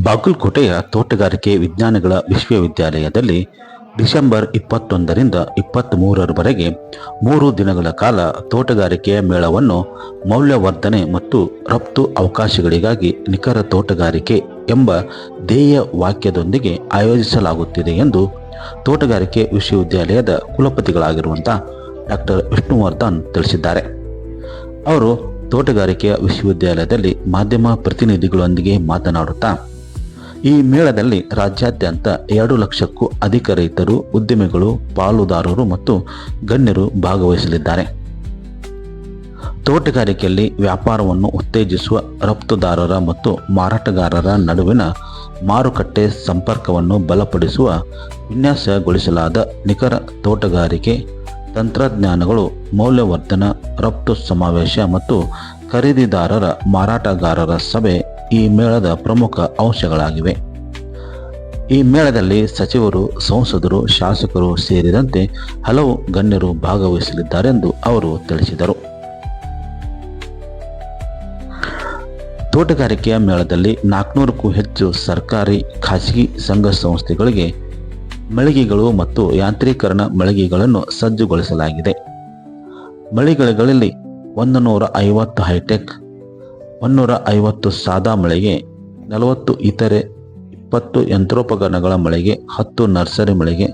ಬಾಗಲಕೋಟೆಯ ತೋಟಗಾರಿಕೆ ವಿಜ್ಞಾನಗಳ ವಿಶ್ವವಿದ್ಯಾಲಯದಲ್ಲಿ ಡಿಸೆಂಬರ್ 21ರಿಂದ 23ರವರೆಗೆ 3 ದಿನಗಳ ಕಾಲ ತೋಟಗಾರಿಕೆಯ ಮೇಳವನ್ನು ಮೌಲ್ಯವರ್ಧನೆ ಮತ್ತು ರಫ್ತು ಅವಕಾಶಗಳಿಗಾಗಿ ನಿಖರ ತೋಟಗಾರಿಕೆ ಎಂಬ ಧ್ಯೇಯ ವಾಕ್ಯದೊಂದಿಗೆ ಆಯೋಜಿಸಲಾಗುತ್ತಿದೆ ಎಂದು ತೋಟಗಾರಿಕೆ ವಿಶ್ವವಿದ್ಯಾಲಯದ ಕುಲಪತಿಗಳಾಗಿರುವಂಥ ಡಾಕ್ಟರ್ ವಿಷ್ಣುವರ್ಧನ್ ತಿಳಿಸಿದ್ದಾರೆ. ಅವರು ತೋಟಗಾರಿಕೆಯ ವಿಶ್ವವಿದ್ಯಾಲಯದಲ್ಲಿ ಮಾಧ್ಯಮ ಪ್ರತಿನಿಧಿಗಳೊಂದಿಗೆ ಮಾತನಾಡುತ್ತಾ, ಈ ಮೇಳದಲ್ಲಿ ರಾಜ್ಯಾದ್ಯಂತ 2 ಲಕ್ಷಕ್ಕೂ ಅಧಿಕ ರೈತರು, ಉದ್ಯಮಿಗಳು, ಪಾಲುದಾರರು ಮತ್ತು ಗಣ್ಯರು ಭಾಗವಹಿಸಲಿದ್ದಾರೆ. ತೋಟಗಾರಿಕೆಯಲ್ಲಿ ವ್ಯಾಪಾರವನ್ನು ಉತ್ತೇಜಿಸುವ ರಫ್ತುದಾರರ ಮತ್ತು ಮಾರಾಟಗಾರರ ನಡುವಿನ ಮಾರುಕಟ್ಟೆ ಸಂಪರ್ಕವನ್ನು ಬಲಪಡಿಸುವ ವಿನ್ಯಾಸಗೊಳಿಸಲಾದ ನಿಖರ ತೋಟಗಾರಿಕೆ ತಂತ್ರಜ್ಞಾನಗಳು, ಮೌಲ್ಯವರ್ಧನ, ರಫ್ತು ಸಮಾವೇಶ ಮತ್ತು ಖರೀದಿದಾರರ ಮಾರಾಟಗಾರರ ಸಭೆ ಈ ಮೇಳದ ಪ್ರಮುಖ ಅಂಶಗಳಾಗಿವೆ. ಈ ಮೇಳದಲ್ಲಿ ಸಚಿವರು, ಸಂಸದರು, ಶಾಸಕರು ಸೇರಿದಂತೆ ಹಲವು ಗಣ್ಯರು ಭಾಗವಹಿಸಲಿದ್ದಾರೆಂದು ಅವರು ತಿಳಿಸಿದರು. ತೋಟಗಾರಿಕೆಯ ಮೇಳದಲ್ಲಿ 400ಕ್ಕೂ ಹೆಚ್ಚು ಸರ್ಕಾರಿ, ಖಾಸಗಿ ಸಂಘ ಸಂಸ್ಥೆಗಳಿಗೆ ಮಳಿಗೆಗಳು ಮತ್ತು ಯಾಂತ್ರೀಕರಣ ಮಳಿಗೆಗಳನ್ನು ಸಜ್ಜುಗೊಳಿಸಲಾಗಿದೆ. ಮಳಿಗೆಗಳಲ್ಲಿ 150 ಹೈಟೆಕ್, 150 ಸಾದಾ ಮಳಿಗೆ, 40 ಇತರೆ, 20 ಯಂತ್ರೋಪಕರಣಗಳ ಮಳಿಗೆ, 10 ನರ್ಸರಿ ಮಳಿಗೆ,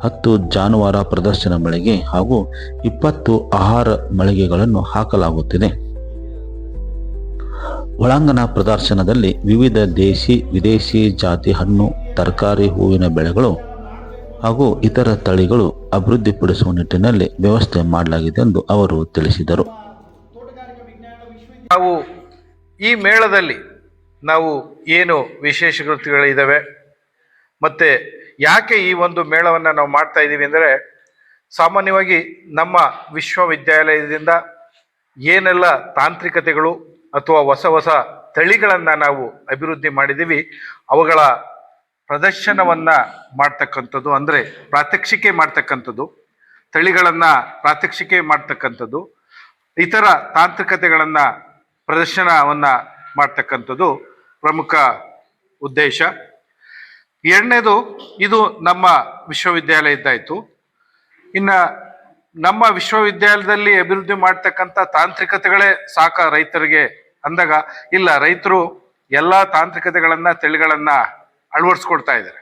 10 ಜಾನುವಾರು ಪ್ರದರ್ಶನ ಮಳಿಗೆ ಹಾಗೂ 20 ಆಹಾರ ಮಳಿಗೆಗಳನ್ನು ಹಾಕಲಾಗುತ್ತಿದೆ. ಒಳಾಂಗಣ ಪ್ರದರ್ಶನದಲ್ಲಿ ವಿವಿಧ ದೇಶಿ, ವಿದೇಶಿ ಜಾತಿ ಹಣ್ಣು, ತರಕಾರಿ, ಹೂವಿನ ಬೆಳೆಗಳು ಹಾಗೂ ಇತರ ತಳಿಗಳು ಅಭಿವೃದ್ಧಿಪಡಿಸುವ ನಿಟ್ಟಿನಲ್ಲಿ ವ್ಯವಸ್ಥೆ ಮಾಡಲಾಗಿದೆ ಎಂದು ಅವರು ತಿಳಿಸಿದರು. ನಾವು ಈ ಮೇಳದಲ್ಲಿ ನಾವು ಏನು ವಿಶೇಷ ಕೃತಿಗಳಿದ್ದಾವೆ ಮತ್ತು ಯಾಕೆ ಈ ಒಂದು ಮೇಳವನ್ನು ನಾವು ಮಾಡ್ತಾ ಇದ್ದೀವಿ ಅಂದರೆ, ಸಾಮಾನ್ಯವಾಗಿ ನಮ್ಮ ವಿಶ್ವವಿದ್ಯಾಲಯದಿಂದ ಏನೆಲ್ಲ ತಾಂತ್ರಿಕತೆಗಳು ಅಥವಾ ಹೊಸ ಹೊಸ ತಳಿಗಳನ್ನು ನಾವು ಅಭಿವೃದ್ಧಿ ಮಾಡಿದ್ದೀವಿ ಅವುಗಳ ಪ್ರದರ್ಶನವನ್ನು ಮಾಡ್ತಕ್ಕಂಥದ್ದು, ಅಂದರೆ ಪ್ರಾತ್ಯಕ್ಷಿಕೆ ಮಾಡ್ತಕ್ಕಂಥದ್ದು, ತಳಿಗಳನ್ನು ಪ್ರಾತ್ಯಕ್ಷಿಕೆ ಮಾಡ್ತಕ್ಕಂಥದ್ದು, ಇತರ ತಾಂತ್ರಿಕತೆಗಳನ್ನು ಪ್ರದರ್ಶನವನ್ನು ಮಾಡ್ತಕ್ಕಂಥದ್ದು ಪ್ರಮುಖ ಉದ್ದೇಶ. ಎರಡನೇದು, ಇದು ನಮ್ಮ ವಿಶ್ವವಿದ್ಯಾಲಯದ್ದಾಯಿತು. ಇನ್ನು ನಮ್ಮ ವಿಶ್ವವಿದ್ಯಾಲಯದಲ್ಲಿ ಅಭಿವೃದ್ಧಿ ಮಾಡ್ತಕ್ಕಂಥ ತಾಂತ್ರಿಕತೆಗಳೇ ಸಾಕ ರೈತರಿಗೆ ಅಂದಾಗ, ಇಲ್ಲ, ರೈತರು ಎಲ್ಲ ತಾಂತ್ರಿಕತೆಗಳನ್ನು, ತಳಿಗಳನ್ನು ಅಳವಡಿಸ್ಕೊಡ್ತಾ ಇದ್ದಾರೆ.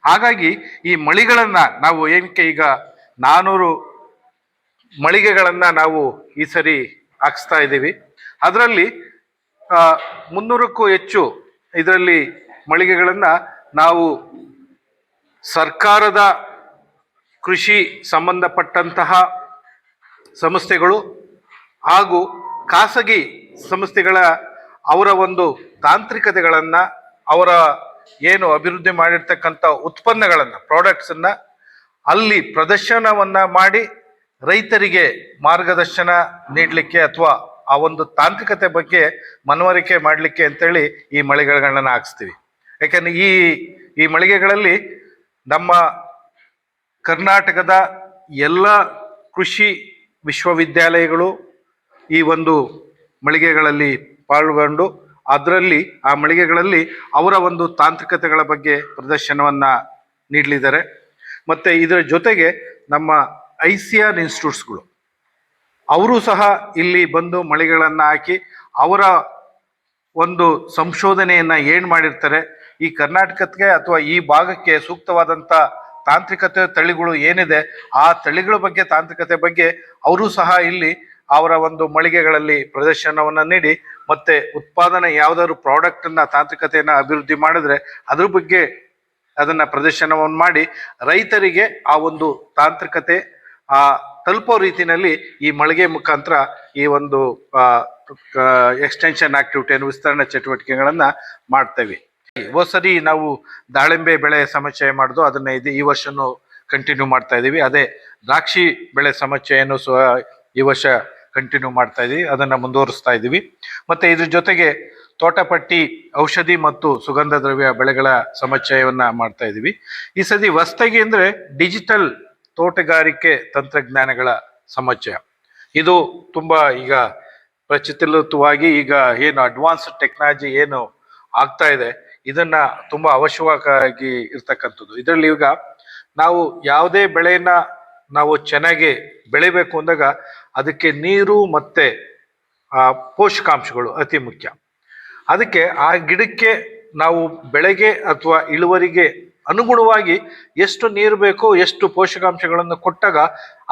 ಹಾಗಾಗಿ ಈ ಮಳಿಗೆಗಳನ್ನು ನಾವು ಏನಕ್ಕೆ ಈಗ 400 ಮಳಿಗೆಗಳನ್ನು ನಾವು ಈ ಸರಿ ಹಾಕಿಸ್ತಾ ಇದ್ದೀವಿ. ಅದರಲ್ಲಿ 300ಕ್ಕೂ ಹೆಚ್ಚು ಇದರಲ್ಲಿ ಮಳಿಗೆಗಳನ್ನು ನಾವು ಸರ್ಕಾರದ ಕೃಷಿ ಸಂಬಂಧಪಟ್ಟಂತಹ ಸಂಸ್ಥೆಗಳು ಹಾಗೂ ಖಾಸಗಿ ಸಂಸ್ಥೆಗಳ ಅವರ ಒಂದು ತಾಂತ್ರಿಕತೆಗಳನ್ನು, ಅವರ ಏನು ಅಭಿವೃದ್ಧಿ ಮಾಡಿರ್ತಕ್ಕಂಥ ಉತ್ಪನ್ನಗಳನ್ನು, ಪ್ರಾಡಕ್ಟ್ಸನ್ನು ಅಲ್ಲಿ ಪ್ರದರ್ಶನವನ್ನು ಮಾಡಿ ರೈತರಿಗೆ ಮಾರ್ಗದರ್ಶನ ನೀಡಲಿಕ್ಕೆ ಅಥವಾ ಆ ಒಂದು ತಾಂತ್ರಿಕತೆ ಬಗ್ಗೆ ಮನವರಿಕೆ ಮಾಡಲಿಕ್ಕೆ ಅಂತೇಳಿ ಈ ಮಳಿಗೆಗಳನ್ನು ಹಾಕಿಸ್ತೀವಿ. ಯಾಕೆಂದರೆ ಈ ಮಳಿಗೆಗಳಲ್ಲಿ ನಮ್ಮ ಕರ್ನಾಟಕದ ಎಲ್ಲ ಕೃಷಿ ವಿಶ್ವವಿದ್ಯಾಲಯಗಳು ಈ ಒಂದು ಮಳಿಗೆಗಳಲ್ಲಿ ಪಾಲ್ಗೊಂಡು ಅದರಲ್ಲಿ ಆ ಮಳಿಗೆಗಳಲ್ಲಿ ಅವರ ಒಂದು ತಾಂತ್ರಿಕತೆಗಳ ಬಗ್ಗೆ ಪ್ರದರ್ಶನವನ್ನು ನೀಡಲಿದ್ದಾರೆ. ಮತ್ತು ಇದರ ಜೊತೆಗೆ ನಮ್ಮ ICAR ಇನ್ಸ್ಟಿಟ್ಯೂಟ್ಸ್ಗಳು ಅವರು ಸಹ ಇಲ್ಲಿ ಬಂದು ಮಳಿಗೆಗಳನ್ನು ಹಾಕಿ ಅವರ ಒಂದು ಸಂಶೋಧನೆಯನ್ನು ಏನು ಮಾಡಿರ್ತಾರೆ, ಈ ಕರ್ನಾಟಕಕ್ಕೆ ಅಥವಾ ಈ ಭಾಗಕ್ಕೆ ಸೂಕ್ತವಾದಂಥ ತಾಂತ್ರಿಕತೆ ತಳಿಗಳು ಏನಿದೆ ಆ ತಳಿಗಳ ಬಗ್ಗೆ, ತಾಂತ್ರಿಕತೆ ಬಗ್ಗೆ ಅವರು ಸಹ ಇಲ್ಲಿ ಅವರ ಒಂದು ಮಳಿಗೆಗಳಲ್ಲಿ ಪ್ರದರ್ಶನವನ್ನು ನೀಡಿ, ಮತ್ತು ಉತ್ಪಾದನೆ ಯಾವುದಾದ್ರು ಪ್ರಾಡಕ್ಟನ್ನು, ತಾಂತ್ರಿಕತೆಯನ್ನು ಅಭಿವೃದ್ಧಿ ಮಾಡಿದ್ರೆ ಅದ್ರ ಬಗ್ಗೆ ಅದನ್ನು ಪ್ರದರ್ಶನವನ್ನು ಮಾಡಿ ರೈತರಿಗೆ ಆ ಒಂದು ತಾಂತ್ರಿಕತೆ ತಲುಪೋ ರೀತಿಯಲ್ಲಿ ಈ ಮಳಿಗೆ ಮುಖಾಂತರ ಈ ಒಂದು ಎಕ್ಸ್ಟೆನ್ಷನ್ ಆಕ್ಟಿವಿಟಿಯನ್ನು, ವಿಸ್ತರಣೆ ಚಟುವಟಿಕೆಗಳನ್ನು ಮಾಡ್ತೇವೆ. ಸರಿ ನಾವು ದಾಳಿಂಬೆ ಬೆಳೆ ಸಮಸ್ಯೆ ಮಾಡಿದ್ದು ಅದನ್ನು ಈ ವರ್ಷನೂ ಕಂಟಿನ್ಯೂ ಮಾಡ್ತಾ ಇದ್ದೀವಿ. ಅದೇ ದ್ರಾಕ್ಷಿ ಬೆಳೆ ಸಮಸ್ಯೆಯನ್ನು ಈ ವರ್ಷ ಕಂಟಿನ್ಯೂ ಮಾಡ್ತಾ ಇದ್ದೀವಿ, ಅದನ್ನು ಮುಂದುವರಿಸ್ತಾ ಇದ್ದೀವಿ. ಮತ್ತು ಇದ್ರ ಜೊತೆಗೆ ತೋಟಪಟ್ಟಿ, ಔಷಧಿ ಮತ್ತು ಸುಗಂಧ ದ್ರವ್ಯ ಬೆಳೆಗಳ ಸಮಸ್ಯೆಯನ್ನು ಮಾಡ್ತಾ ಇದ್ದೀವಿ. ಈ ಸತಿ ಹೊಸದಾಗಿ ಅಂದರೆ ಡಿಜಿಟಲ್ ತೋಟಗಾರಿಕೆ ತಂತ್ರಜ್ಞಾನಗಳ ಸಮಸ್ಯೆ. ಇದು ತುಂಬ ಈಗ ಪ್ರಚಲಿತವಾಗಿ ಈಗ ಏನು ಅಡ್ವಾನ್ಸ್ ಟೆಕ್ನಾಲಜಿ ಏನು ಆಗ್ತಾ ಇದೆ, ಇದನ್ನ ತುಂಬಾ ಅವಶ್ಯವಾಗಿ ಇರ್ತಕ್ಕಂಥದ್ದು. ಇದರಲ್ಲಿ ಈಗ ನಾವು ಯಾವುದೇ ಬೆಳೆಯನ್ನ ನಾವು ಚೆನ್ನಾಗಿ ಬೆಳಿಬೇಕು ಅಂದಾಗ ಅದಕ್ಕೆ ನೀರು ಮತ್ತೆ ಪೋಷಕಾಂಶಗಳು ಅತಿ ಮುಖ್ಯ. ಅದಕ್ಕೆ ಆ ಗಿಡಕ್ಕೆ ನಾವು ಬೆಳೆಗೆ ಅಥವಾ ಇಳುವರಿಗೆ ಅನುಗುಣವಾಗಿ ಎಷ್ಟು ನೀರು ಬೇಕೋ ಎಷ್ಟು ಪೋಷಕಾಂಶಗಳನ್ನು ಕೊಟ್ಟಾಗ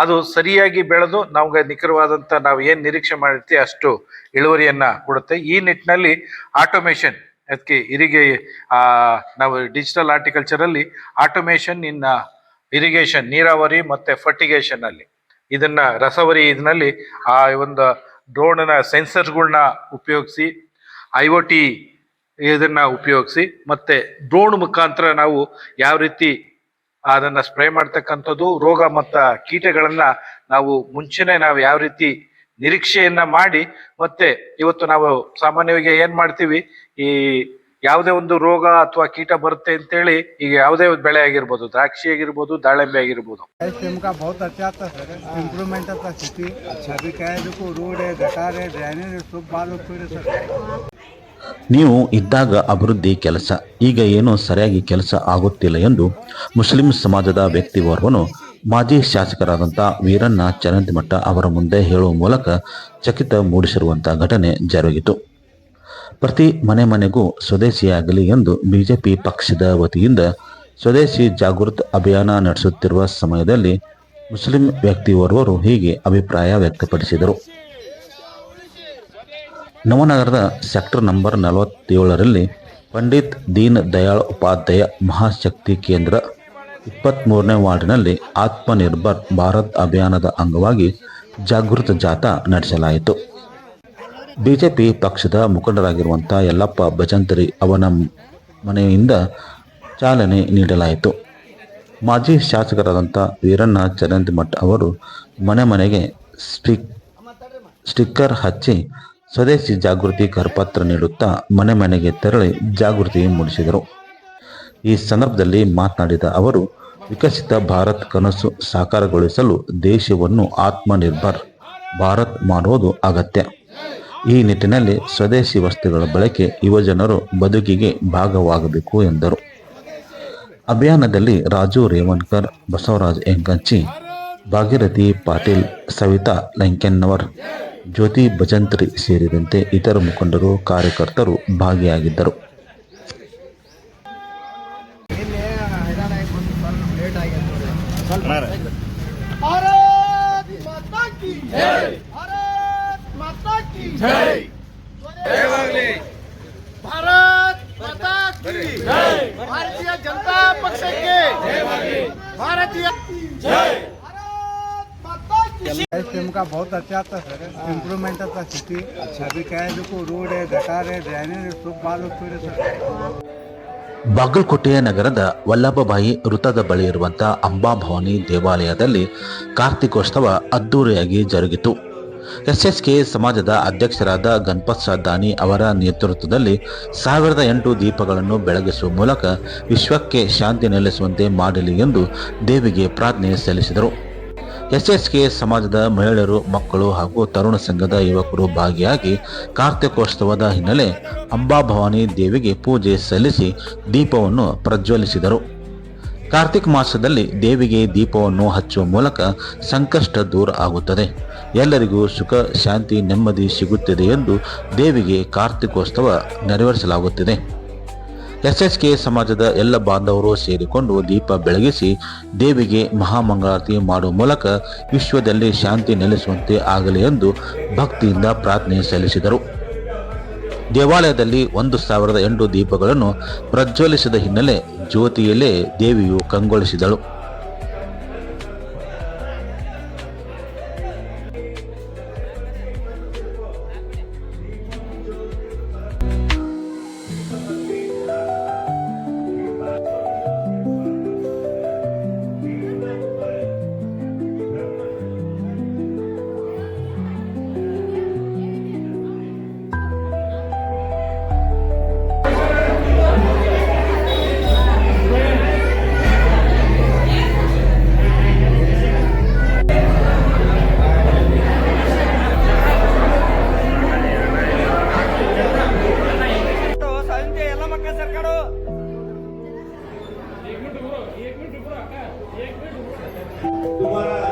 ಅದು ಸರಿಯಾಗಿ ಬೆಳೆದು ನಮ್ಗೆ ನಿಖರವಾದಂಥ ನಾವು ಏನು ನಿರೀಕ್ಷೆ ಮಾಡಿರ್ತೀವಿ ಅಷ್ಟು ಇಳುವರಿಯನ್ನ ಕೊಡುತ್ತೆ. ಈ ನಿಟ್ಟಿನಲ್ಲಿ ಆಟೋಮೇಷನ್, ಅದಕ್ಕೆ ನಾವು ಡಿಜಿಟಲ್ ಹಾರ್ಟಿಕಲ್ಚರಲ್ಲಿ ಆಟೋಮೇಷನ್ ಇನ್ ಇರಿಗೇಷನ್, ನೀರಾವರಿ ಮತ್ತೆ ಫರ್ಟಿಗೇಷನ್ ಅಲ್ಲಿ ಇದನ್ನ ರಸವರಿ ಇದರಲ್ಲಿ ಆ ಒಂದು ಡ್ರೋನ್ನ ಸೆನ್ಸರ್ಸ್ಗಳನ್ನ ಉಪಯೋಗಿಸಿ IoT ಇದನ್ನ ಉಪಯೋಗಿಸಿ ಮತ್ತೆ ಡ್ರೋನ್ ಮುಖಾಂತರ ನಾವು ಯಾವ ರೀತಿ ಅದನ್ನ ಸ್ಪ್ರೇ ಮಾಡ್ತಕ್ಕಂಥದ್ದು, ರೋಗ ಮತ್ತು ಕೀಟಗಳನ್ನ ನಾವು ಮುಂಚೆನೆ ನಾವು ಯಾವ ರೀತಿ ನಿರೀಕ್ಷೆಯನ್ನ ಮಾಡಿ, ಮತ್ತೆ ಇವತ್ತು ನಾವು ಸಾಮಾನ್ಯವಾಗಿ ಏನ್ ಮಾಡ್ತೀವಿ, ಈ ಯಾವುದೇ ಒಂದು ರೋಗ ಅಥವಾ ಕೀಟ ಬರುತ್ತೆ ಅಂತೇಳಿ ಈಗ ಯಾವುದೇ ಬೆಳೆ ಆಗಿರ್ಬೋದು, ದ್ರಾಕ್ಷಿ ಆಗಿರ್ಬೋದು, ದಾಳಿಂಬೆ ಆಗಿರ್ಬೋದು. बहुत अच्छा था सर, इम्प्रूवमेंट था सिटी. अभी क्या है, देखो रोड है, गटार है, ड्रेनेज है, सब बालू सर. ನೀವು ಇದ್ದಾಗ ಅಭಿವೃದ್ಧಿ ಕೆಲಸ, ಈಗ ಏನೂ ಸರಿಯಾಗಿ ಕೆಲಸ ಆಗುತ್ತಿಲ್ಲ ಎಂದು ಮುಸ್ಲಿಂ ಸಮಾಜದ ವ್ಯಕ್ತಿಯೋರ್ವನು ಮಾಜಿ ಶಾಸಕರಾದಂಥ ವೀರಣ್ಣ ಚರಂತಿಮಠ ಅವರ ಮುಂದೆ ಹೇಳುವ ಮೂಲಕ ಚಕಿತ ಮೂಡಿಸಿರುವಂಥ ಘಟನೆ ಜರುಗಿತು. ಪ್ರತಿ ಮನೆಗೂ ಸ್ವದೇಶಿಯಾಗಲಿ ಎಂದು ಬಿಜೆಪಿ ಪಕ್ಷದ ವತಿಯಿಂದ ಸ್ವದೇಶಿ ಜಾಗೃತ ಅಭಿಯಾನ ನಡೆಸುತ್ತಿರುವ ಸಮಯದಲ್ಲಿ ಮುಸ್ಲಿಂ ವ್ಯಕ್ತಿಯೋರ್ವರು ಹೀಗೆ ಅಭಿಪ್ರಾಯ ವ್ಯಕ್ತಪಡಿಸಿದರು. ನವನಗರದ ಸೆಕ್ಟರ್ ನಂಬರ್ 47ರಲ್ಲಿ ಪಂಡಿತ್ ದೀನ್ ದಯಾಳ್ ಉಪಾಧ್ಯಾಯ ಮಹಾಶಕ್ತಿ ಕೇಂದ್ರ 23ನೇ ವಾರ್ಡಿನಲ್ಲಿ ಆತ್ಮನಿರ್ಭರ್ ಭಾರತ್ ಅಭಿಯಾನದ ಅಂಗವಾಗಿ ಜಾಗೃತ ಜಾಥಾ ನಡೆಸಲಾಯಿತು. ಬಿಜೆಪಿ ಪಕ್ಷದ ಮುಖಂಡರಾಗಿರುವಂಥ ಯಲ್ಲಪ್ಪ ಭಜಂತ್ರಿ ಅವನ ಮನೆಯಿಂದ ಚಾಲನೆ ನೀಡಲಾಯಿತು. ಮಾಜಿ ಶಾಸಕರಾದಂಥ ವೀರಣ್ಣ ಚರಂತಿಮಠ ಅವರು ಮನೆಗೆ ಸ್ಟಿಕ್ಕರ್ ಹಚ್ಚಿ ಸ್ವದೇಶಿ ಜಾಗೃತಿ ಕರಪತ್ರ ನೀಡುತ್ತಾ ಮನೆಗೆ ತೆರಳಿ ಜಾಗೃತಿ ಮೂಡಿಸಿದರು. ಈ ಸಂದರ್ಭದಲ್ಲಿ ಮಾತನಾಡಿದ ಅವರು, ವಿಕಸಿತ ಭಾರತ್ ಕನಸು ಸಾಕಾರಗೊಳಿಸಲು ದೇಶವನ್ನು ಆತ್ಮನಿರ್ಭರ್ ಭಾರತ್ ಮಾಡುವುದು ಅಗತ್ಯ. ಈ ನಿಟ್ಟಿನಲ್ಲಿ ಸ್ವದೇಶಿ ವಸ್ತುಗಳ ಬಳಕೆ ಯುವಜನರು ಬದುಕಿಗೆ ಭಾಗವಾಗಬೇಕು ಎಂದರು. ಅಭಿಯಾನದಲ್ಲಿ ರಾಜು ರೇವಣ್ಕರ್, ಬಸವರಾಜ್ ಎಂಕಂಚಿ, ಭಾಗೀರಥಿ ಪಾಟೀಲ್, ಸವಿತಾ ಲಂಕೆನ್ನವರ್, ಜ್ಯೋತಿ ಭಜಂತ್ರಿ ಸೇರಿದಂತೆ ಇತರ ಮುಖಂಡರು, ಕಾರ್ಯಕರ್ತರು ಭಾಗಿಯಾಗಿದ್ದರು. ಭಾರತೀಯ ಜನತಾ ಪಕ್ಷಕ್ಕೆ ಭಾರತೀಯ सिस्टम का बहुत अच्छा था सर, इम्प्रूवमेंट था सिटी. अभी क्या है, देखो रोड है, गटार है, ड्रेनेज है, सब बालू सर. ಬಾಗಲಕೋಟೆಯ ನಗರದ ವಲ್ಲಭಭಾಯಿ ವೃತ್ತದ ಬಳಿ ಇರುವಂಥ ಅಂಬಾಭವಾನಿ ದೇವಾಲಯದಲ್ಲಿ ಕಾರ್ತಿಕೋತ್ಸವ ಅದ್ದೂರಿಯಾಗಿ ಜರುಗಿತು. SSK ಸಮಾಜದ ಅಧ್ಯಕ್ಷರಾದ ಗಣಪತ್ ದಾನಿ ಅವರ ನೇತೃತ್ವದಲ್ಲಿ 1008 ದೀಪಗಳನ್ನು ಬೆಳಗಿಸುವ ಮೂಲಕ ವಿಶ್ವಕ್ಕೆ ಶಾಂತಿ ನೆಲೆಸುವಂತೆ ಮಾಡಲಿ ಎಂದು ದೇವಿಗೆ ಪ್ರಾರ್ಥನೆ ಸಲ್ಲಿಸಿದರು. SSK ಸಮಾಜದ ಮಹಿಳೆಯರು, ಮಕ್ಕಳು ಹಾಗೂ ತರುಣ ಸಂಘದ ಯುವಕರು ಭಾಗಿಯಾಗಿ ಕಾರ್ತಿಕೋತ್ಸವದ ಹಿನ್ನೆಲೆ ಅಂಬಾಭವಾನಿ ದೇವಿಗೆ ಪೂಜೆ ಸಲ್ಲಿಸಿ ದೀಪವನ್ನು ಪ್ರಜ್ವಲಿಸಿದರು. ಕಾರ್ತಿಕ್ ಮಾಸದಲ್ಲಿ ದೇವಿಗೆ ದೀಪವನ್ನು ಹಚ್ಚುವ ಮೂಲಕ ಸಂಕಷ್ಟ ದೂರ ಆಗುತ್ತದೆ, ಎಲ್ಲರಿಗೂ ಸುಖ, ಶಾಂತಿ, ನೆಮ್ಮದಿ ಸಿಗುತ್ತದೆ ಎಂದು ದೇವಿಗೆ ಕಾರ್ತಿಕೋತ್ಸವ ನೆರವೇರಿಸಲಾಗುತ್ತಿದೆ. SSK ಸಮಾಜದ ಎಲ್ಲ ಬಾಂಧವರು ಸೇರಿಕೊಂಡು ದೀಪ ಬೆಳಗಿಸಿ ದೇವಿಗೆ ಮಹಾಮಂಗಳಾರತಿ ಮಾಡುವ ಮೂಲಕ ವಿಶ್ವದಲ್ಲಿ ಶಾಂತಿ ನೆಲೆಸುವಂತೆ ಆಗಲಿ ಎಂದು ಭಕ್ತಿಯಿಂದ ಪ್ರಾರ್ಥನೆ ಸಲ್ಲಿಸಿದರು. ದೇವಾಲಯದಲ್ಲಿ 1008 ದೀಪಗಳನ್ನು ಪ್ರಜ್ವಲಿಸಿದ ಹಿನ್ನೆಲೆ ಜ್ಯೋತಿಯಲ್ಲೇ ದೇವಿಯು ಕಂಗೊಳಿಸಿದಳು. मक्का सर काढो. तुम्हाला